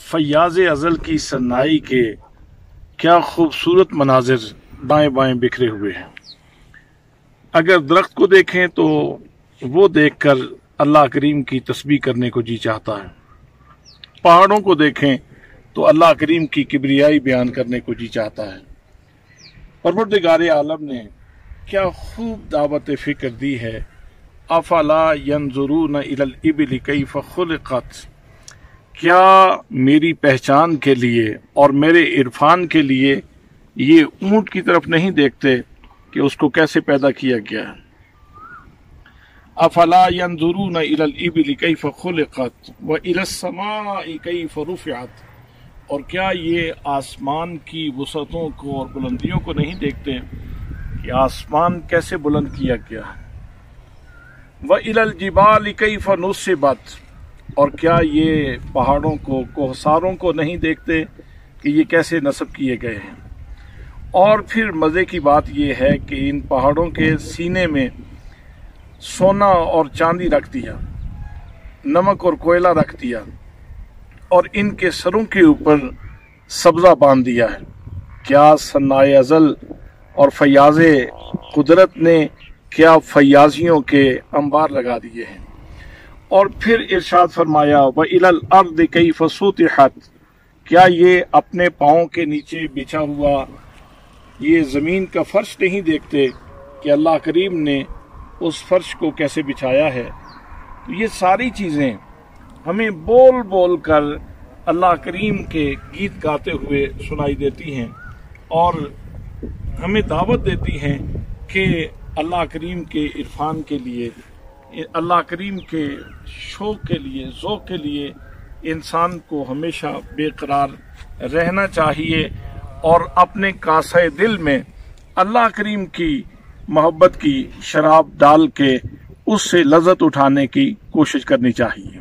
फैयाज़ अज़ल की सन्नाई के क्या खूबसूरत मनाजिर दाएं बाएं बिखरे हुए हैं। अगर दरख्त को देखें तो वो देखकर अल्लाह करीम की तस्बीह करने को जी चाहता है। पहाड़ों को देखें तो अल्लाह करीम की किबरियाई बयान करने को जी चाहता है। परवरदिगार आलम ने क्या खूब दावत फ़िक्र दी है। अफला यंजुरून इलल इबिल कैफ खुलिक़त, क्या मेरी पहचान के लिए और मेरे इरफान के लिए ये ऊंट की तरफ नहीं देखते कि उसको कैसे पैदा किया गया है। अफला यंजुरून इलल इबिल कैफ खुलिक़त व इलस समाई कैफ रुफ़िअत, और क्या ये आसमान की वसअतों को और बुलंदियों को नहीं देखते कि आसमान कैसे बुलंद किया गया है। व इलल जिबाल कैफ नुसिबत, और क्या ये पहाड़ों को कोहसारों को नहीं देखते कि ये कैसे नस्ब किए गए हैं। और फिर मज़े की बात ये है कि इन पहाड़ों के सीने में सोना और चांदी रख दिया, नमक और कोयला रख दिया, और इनके सरों के ऊपर सब्ज़ा बांध दिया है। क्या सन्नाए अज़ल और फैयाज़े कुदरत ने क्या फैयाजियों के अंबार लगा दिए हैं। और फिर इरशाद फरमाया व इलल अर्द कैफ सुतिहत, क्या ये अपने पाँव के नीचे बिछा हुआ ये ज़मीन का फर्श नहीं देखते कि अल्लाह करीम ने उस फर्श को कैसे बिछाया है। तो ये सारी चीज़ें हमें बोल बोल कर अल्लाह करीम के गीत गाते हुए सुनाई देती हैं और हमें दावत देती हैं कि अल्लाह करीम के इरफान के लिए, अल्लाह करीम के शौक़ के लिए, ज़ौक़ के लिए इंसान को हमेशा बेकरार रहना चाहिए और अपने कासे दिल में अल्लाह करीम की मोहब्बत की शराब डाल के उससे लज़्ज़त उठाने की कोशिश करनी चाहिए।